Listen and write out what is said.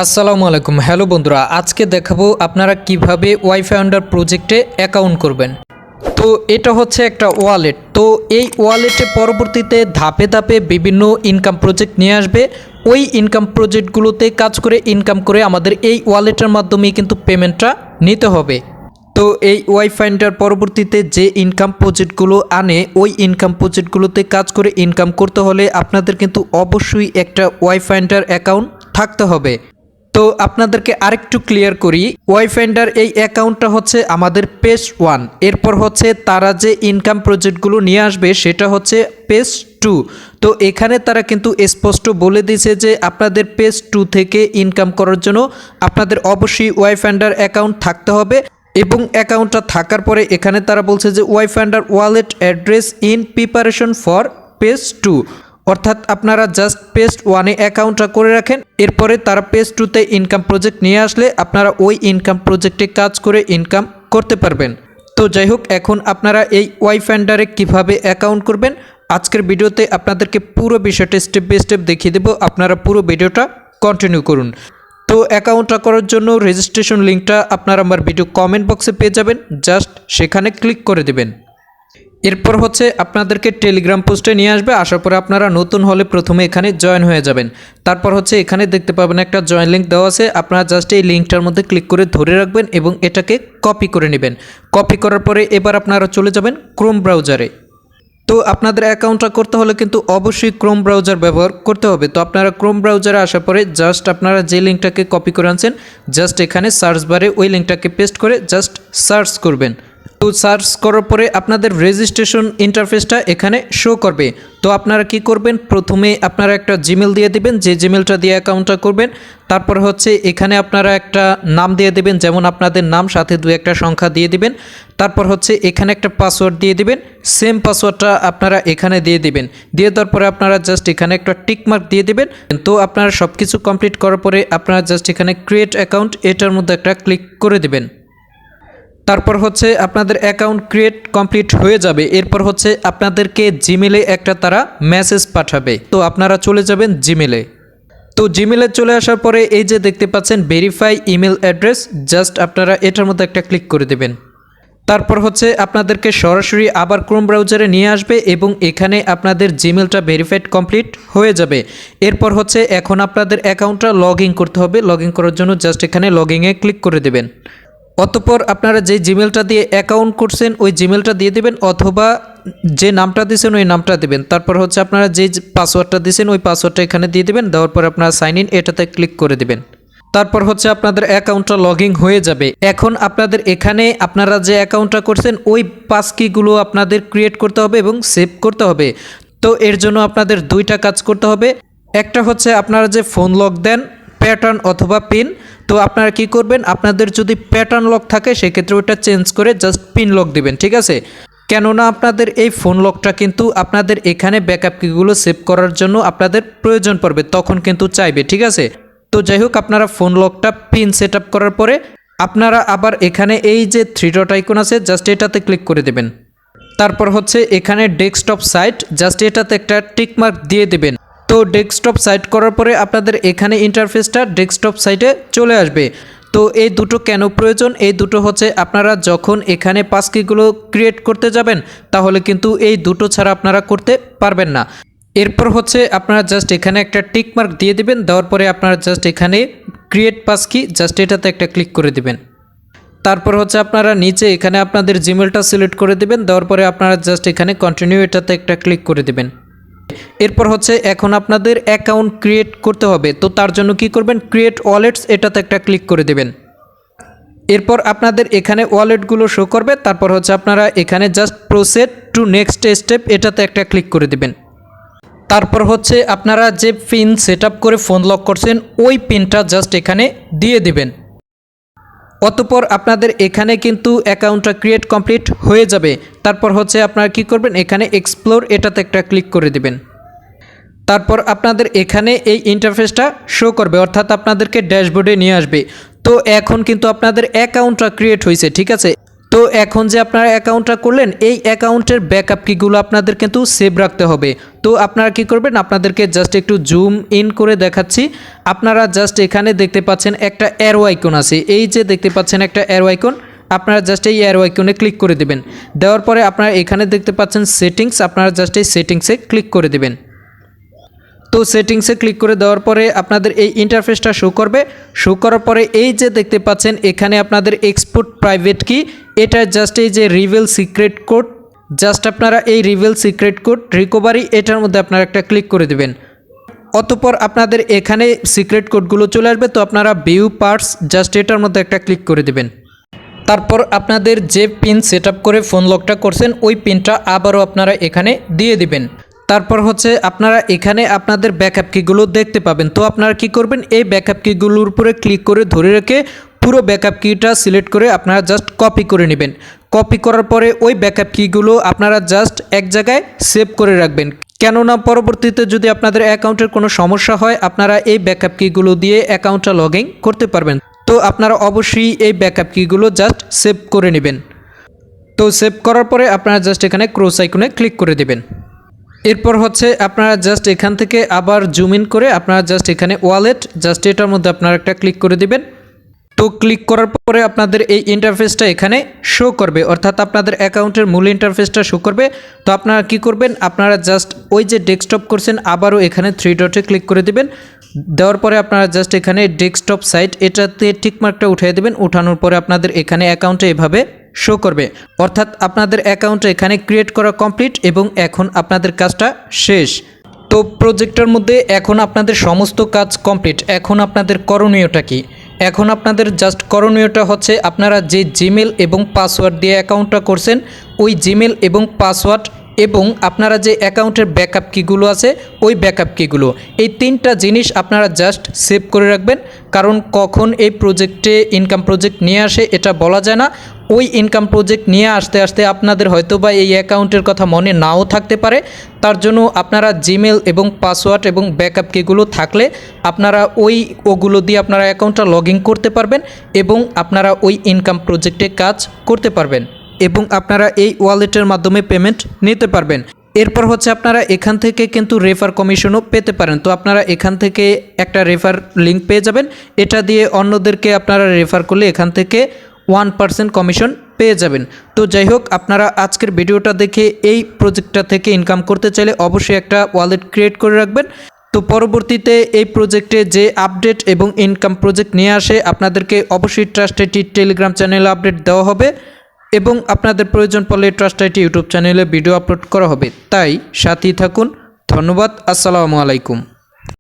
আসসালামু আলাইকুম। হ্যালো বন্ধুরা, আজকে দেখাবো আপনারা কিভাবে ওয়াইফাই আন্ডার প্রজেক্টে অ্যাকাউন্ট করবেন। তো এটা হচ্ছে একটা ওয়ালেট। তো এই ওয়ালেটে পরবর্তীতে ধাপে ধাপে বিভিন্ন ইনকাম প্রজেক্ট নিয়ে আসবে। ওই ইনকাম প্রজেক্টগুলোতে কাজ করে ইনকাম করে আমাদের এই ওয়ালেটের মাধ্যমেই কিন্তু পেমেন্টটা নিতে হবে। তো এই ওয়াইফাই আন্ডার পরবর্তীতে যে ইনকাম প্রজেক্টগুলো আনে ওই ইনকাম প্রজেক্টগুলোতে কাজ করে ইনকাম করতে হলে আপনাদের কিন্তু অবশ্যই একটা ওয়াইফাই আন্ডার অ্যাকাউন্ট থাকতে হবে। তো আপনাদেরকে আরেকটু ক্লিয়ার করি, ওয়াইফাইন্ডার এই অ্যাকাউন্টটা হচ্ছে আমাদের পেজ 1, এরপর হচ্ছে তারা যে ইনকাম প্রজেক্টগুলো নিয়ে আসবে সেটা হচ্ছে পেজ 2। তো এখানে তারা কিন্তু স্পষ্ট বলে দিয়েছে যে আপনাদের পেজ 2 থেকে ইনকাম করার জন্য আপনাদের অবশ্যই ওয়াইফাইন্ডার অ্যাকাউন্ট থাকতে হবে। এবং অ্যাকাউন্টটা থাকার পরে এখানে তারা বলছে যে ওয়াইফাইন্ডার wallet address in preparation for page 2, অর্থাৎ আপনারা জাস্ট পেজ 1-এ অ্যাকাউন্টটা করে রাখেন, এরপরে তারা পেজ 2-তে ইনকাম প্রজেক্ট নিয়ে আসলে আপনারা ওই ইনকাম প্রজেক্টে কাজ করে ইনকাম করতে পারবেন। তো যাই হোক, এখন আপনারা এই ওয়াইফাইন্ডারে কিভাবে অ্যাকাউন্ট করবেন আজকের ভিডিওতে আপনাদেরকে পুরো বিষয়টা স্টেপ বাই স্টেপ দেখিয়ে দেবো। আপনারা পুরো ভিডিওটা কন্টিনিউ করুন। তো অ্যাকাউন্টটা করার জন্য রেজিস্ট্রেশন লিঙ্কটা আপনারা আমার ভিডিও কমেন্ট বক্সে পেয়ে যাবেন, জাস্ট সেখানে ক্লিক করে দেবেন। এরপর হচ্ছে আপনাদেরকে টেলিগ্রাম পোস্টে নিয়ে আসবে, আসার পরে আপনারা নতুন হলে প্রথমে এখানে জয়েন হয়ে যাবেন। তারপর হচ্ছে এখানে দেখতে পাবেন একটা জয়েন লিঙ্ক দেওয়া আছে, আপনারা জাস্ট এই লিঙ্কটার মধ্যে ক্লিক করে ধরে রাখবেন এবং এটাকে কপি করে নেবেন। কপি করার পরে এবার আপনারা চলে যাবেন ক্রোম ব্রাউজারে। তো আপনাদের অ্যাকাউন্টটা করতে হলে কিন্তু অবশ্যই ক্রোম ব্রাউজার ব্যবহার করতে হবে। তো আপনারা ক্রোম ব্রাউজারে আসার পরে জাস্ট আপনারা যে লিঙ্কটাকে কপি করে আনছেন জাস্ট এখানে সার্চ বারে ওই লিঙ্কটাকে পেস্ট করে জাস্ট সার্চ করবেন। তো সার্চ করার পরে আপনাদের রেজিস্ট্রেশন ইন্টারফেসটা এখানে শো করবে। তো আপনারা কি করবেন, প্রথমে আপনারা একটা জিমেল দিয়ে দিবেন, যে জিমেলটা দিয়ে অ্যাকাউন্টটা করবেন। তারপর হচ্ছে এখানে আপনারা একটা নাম দিয়ে দিবেন, যেমন আপনাদের নাম সাথে 2-1টা সংখ্যা দিয়ে দিবেন। তারপর হচ্ছে এখানে একটা পাসওয়ার্ড দিয়ে দিবেন, সেম পাসওয়ার্ডটা আপনারা এখানে দিয়ে দিবেন। দিয়ে দেওয়ার পরে আপনারা জাস্ট এখানে একটা টিকমার্ক দিয়ে দিবেন। তো আপনারা সব কিছু কমপ্লিট করার পরে আপনারা জাস্ট এখানে ক্রিয়েট অ্যাকাউন্ট এটার মধ্যে একটা ক্লিক করে দিবেন। তারপর হচ্ছে আপনাদের অ্যাকাউন্ট ক্রিয়েট কমপ্লিট হয়ে যাবে। এরপর হচ্ছে আপনাদেরকে জিমেলে একটা তারা মেসেজ পাঠাবে। তো আপনারা চলে যাবেন জিমেলে। তো জিমেলে চলে আসার পরে এই যে দেখতে পাচ্ছেন ভেরিফাই ইমেল অ্যাড্রেস, জাস্ট আপনারা এটার মধ্যে একটা ক্লিক করে দেবেন। তারপর হচ্ছে আপনাদেরকে সরাসরি আবার ক্রোম ব্রাউজারে নিয়ে আসবে এবং এখানে আপনাদের জিমেলটা ভেরিফাইড কমপ্লিট হয়ে যাবে। এরপর হচ্ছে এখন আপনাদের অ্যাকাউন্টটা লগ ইন করতে হবে। লগ ইন করার জন্য জাস্ট এখানে লগ ইনে ক্লিক করে দেবেন। অতঃপর আপনারা যে জিমেলটা দিয়ে অ্যাকাউন্ট করছেন ওই জিমেলটা দিয়ে দেবেন, অথবা যে নামটা দিয়েছেন ওই নামটা দেবেন। তারপর হচ্ছে আপনারা যে পাসওয়ার্ডটা দিয়েছেন ওই পাসওয়ার্ডটা এখানে দিয়ে দেবেন। দেওয়ার পর আপনারা সাইন ইন এটাতে ক্লিক করে দেবেন। তারপর হচ্ছে আপনাদের অ্যাকাউন্টটা লগ ইন হয়ে যাবে। এখন আপনাদের এখানে আপনারা যে অ্যাকাউন্টটা করছেন ওই পাস কিগুলো আপনাদের ক্রিয়েট করতে হবে এবং সেভ করতে হবে। তো এর জন্য আপনাদের 2টা কাজ করতে হবে। একটা হচ্ছে আপনারা যে ফোন লক দেন প্যাটার্ন অথবা পিন, তো আপনারা কি করবেন, আপনাদের যদি প্যাটার্ন লক থাকে সেক্ষেত্রে ওটা চেঞ্জ করে জাস্ট পিন লক দিবেন, ঠিক আছে। কেননা আপনাদের এই ফোন লকটা কিন্তু আপনাদের এখানে ব্যাকআপ কিগুলো সেভ করার জন্য আপনাদের প্রয়োজন পড়বে, তখন কিন্তু চাইবে, ঠিক আছে। তো যাই হোক, আপনারা ফোন লকটা পিন সেট আপ করার পরে আপনারা আবার এখানে এই যে 3 ডট আইকন আছে জাস্ট এটাতে ক্লিক করে দেবেন। তারপর হচ্ছে এখানে ডেস্কটপ সাইট, জাস্ট এটাতে একটা টিকমার্ক দিয়ে দেবেন। তো ডেস্কটপ সাইট করার পরে আপনাদের এখানে ইন্টারফেসটা ডেস্কটপ সাইটে চলে আসবে। তো এই দুটো কেন প্রয়োজন, এই দুটো হচ্ছে আপনারা যখন এখানে পাসকিগুলো ক্রিয়েট করতে যাবেন তাহলে কিন্তু এই দুটো ছাড়া আপনারা করতে পারবেন না। এরপর হচ্ছে আপনারা জাস্ট এখানে একটা টিকমার্ক দিয়ে দিবেন। দেওয়ার পরে আপনারা জাস্ট এখানে ক্রিয়েট পাসকি জাস্ট এটাতে একটা ক্লিক করে দিবেন। তারপর হচ্ছে আপনারা নিচে এখানে আপনাদের জিমেলটা সিলেক্ট করে দিবেন। দেওয়ার পরে আপনারা জাস্ট এখানে কন্টিনিউ এটাতে একটা ক্লিক করে দিবেন। এরপর হচ্ছে এখন আপনাদের অ্যাকাউন্ট ক্রিয়েট করতে হবে। তো তার জন্য কি করবেন, ক্রিয়েট ওয়ালেটস এটাতে একটা ক্লিক করে দেবেন। এরপর আপনাদের এখানে ওয়ালেটগুলো শো করবে। তারপর হচ্ছে আপনারা এখানে just proceed to next step এটাতে একটা ক্লিক করে দেবেন। তারপর হচ্ছে আপনারা যে পিন সেট আপ করে ফোন লক করছেন ওই পিনটা জাস্ট এখানে দিয়ে দিবেন। অতঃপর আপনাদের এখানে কিন্তু অ্যাকাউন্টটা ক্রিয়েট কমপ্লিট হয়ে যাবে। তারপর হচ্ছে আপনারা কি করবেন, এখানে এক্সপ্লোর এটাতে একটা ক্লিক করে দিবেন। তারপর আপনাদের এখানে এই ইন্টারফেসটা শো করবে, অর্থাৎ আপনাদেরকে ড্যাশবোর্ডে নিয়ে আসবে। তো এখন কিন্তু আপনাদের অ্যাকাউন্টটা ক্রিয়েট হয়েছে, ঠিক আছে। তো এখন যে আপনারা অ্যাকাউন্টটা করলেন এই অ্যাকাউন্টের ব্যাকআপ কিগুলো আপনাদের কিন্তু সেভ রাখতে হবে। তো আপনারা কি করবেন, আপনাদেরকে জাস্ট একটু জুম ইন করে দেখাচ্ছি। আপনারা জাস্ট এখানে দেখতে পাচ্ছেন একটা অ্যারো আইকন আছে, এই যে দেখতে পাচ্ছেন একটা অ্যারো আইকন, আপনারা জাস্ট এই অ্যারো আইকনে ক্লিক করে দেবেন। দেওয়ার পরে আপনারা এখানে দেখতে পাচ্ছেন সেটিংস, আপনারা জাস্ট এই সেটিংসে ক্লিক করে দেবেন। তো সেটিংসে ক্লিক করে দেওয়ার পরে আপনাদের এই ইন্টারফেসটা শো করবে। শো করার পরে এই যে দেখতে পাচ্ছেন এখানে আপনাদের এক্সপোর্ট প্রাইভেট কি, এটা জাস্ট এই যে রিভিল সিক্রেট কোড, জাস্ট আপনারা এই রিভিল সিক্রেট কোড রিকভারি এটার মধ্যে আপনারা একটা ক্লিক করে দেবেন। অতঃপর আপনাদের এখানে সিক্রেট কোডগুলো চলে আসবে। তো আপনারা ভিউ পার্টস জাস্ট এটার মধ্যে একটা ক্লিক করে দেবেন। তারপর আপনাদের যে পিন সেট করে ফোন লকটা করছেন ওই পিনটা আবারও আপনারা এখানে দিয়ে দিবেন। তারপর হচ্ছে আপনারা এখানে আপনাদের ব্যাকআপ কিগুলো দেখতে পাবেন। তো আপনারা কি করবেন, এই ব্যাকআপ কিগুলোর উপরে ক্লিক করে ধরে রেখে পুরো ব্যাকআপ কিটা সিলেক্ট করে আপনারা জাস্ট কপি করে নেবেন। কপি করার পরে ওই ব্যাকআপ কিগুলো আপনারা জাস্ট এক জায়গায় সেভ করে রাখবেন, কেননা পরবর্তীতে যদি আপনাদের অ্যাকাউন্টের কোনো সমস্যা হয় আপনারা এই ব্যাকআপ কিগুলো দিয়ে অ্যাকাউন্টটা লগ ইন করতে পারবেন। তো আপনারা অবশ্যই এই ব্যাকআপ কিগুলো জাস্ট সেভ করে নেবেন। তো সেভ করার পরে আপনারা জাস্ট এখানে ক্রস আইকনে ক্লিক করে দেবেন। এরপর হচ্ছে আপনারা জাস্ট এখান থেকে আবার জুম ইন করে আপনারা জাস্ট এখানে ওয়ালেট জাস্ট এটার মধ্যে আপনারা একটা ক্লিক করে দিবেন। তো ক্লিক করার পরে আপনাদের এই ইন্টারফেসটা এখানে শো করবে, অর্থাৎ আপনাদের অ্যাকাউন্টের মূল ইন্টারফেসটা শো করবে। তো আপনারা কি করবেন, আপনারা জাস্ট ওই যে ডেস্কটপ করছেন আবারও এখানে 3 ডটে ক্লিক করে দিবেন। দেওয়ার পরে আপনারা জাস্ট এখানে ডেস্কটপ সাইট এটাতে টিকমার্কটা উঠিয়ে দেবেন। উঠানোর পরে আপনাদের এখানে অ্যাকাউন্টে এভাবে শো করবে, অর্থাৎ আপনাদের অ্যাকাউন্টটা এখানে ক্রিয়েট করা কমপ্লিট এবং এখন আপনাদের কাজটা শেষ। তো প্রজেক্টের মধ্যে এখন আপনাদের সমস্ত কাজ কমপ্লিট। এখন আপনাদের করণীয়টা কি? এখন আপনাদের জাস্ট করণীয়টা হচ্ছে আপনারা যে জিমেল এবং পাসওয়ার্ড দিয়ে অ্যাকাউন্টটা করছেন ওই জিমেল এবং পাসওয়ার্ড এবং আপনারা যে অ্যাকাউন্টের ব্যাকআপ কিগুলো আছে ওই ব্যাকআপ কিগুলো, এই 3টা জিনিস আপনারা জাস্ট সেভ করে রাখবেন। কারণ কখন এই প্রজেক্টে ইনকাম প্রজেক্ট নিয়ে আসে এটা বলা যায় না। ওই ইনকাম প্রজেক্ট নিয়ে আসতে আসতে আপনাদের হয়তো বা এই অ্যাকাউন্টের কথা মনে নাও থাকতে পারে। তার জন্য আপনারা জিমেল এবং পাসওয়ার্ড এবং ব্যাকআপ কিগুলো থাকলে আপনারা ওগুলো দিয়ে আপনারা অ্যাকাউন্টটা লগ ইন করতে পারবেন এবং আপনারা ওই ইনকাম প্রজেক্টে কাজ করতে পারবেন এবং আপনারা এই ওয়ালেটের মাধ্যমে পেমেন্ট নিতে পারবেন। এরপর হচ্ছে আপনারা এখান থেকে কিন্তু রেফার কমিশনও পেতে পারেন। তো আপনারা এখান থেকে একটা রেফার লিঙ্ক পেয়ে যাবেন, এটা দিয়ে অন্যদেরকে আপনারা রেফার করলে এখান থেকে 1% কমিশন পেয়ে যাবেন। তো যাই হোক, আপনারা আজকের ভিডিওটা দেখে এই প্রজেক্টটা থেকে ইনকাম করতে চাইলে অবশ্যই একটা ওয়ালেট ক্রিয়েট করে রাখবেন। তো পরবর্তীতে এই প্রজেক্টে যে আপডেট এবং ইনকাম প্রজেক্ট নিয়ে আসে আপনাদেরকে অবশ্যই ট্রাস্ট আইটি টেলিগ্রাম চ্যানেলে আপডেট দেওয়া হবে এবং আপনাদের প্রয়োজন পড়লে ট্রাস্ট আইটি ইউটিউব চ্যানেলে ভিডিও আপলোড করা হবে। তাই সাথেই থাকুন। ধন্যবাদ। আসসালামু আলাইকুম।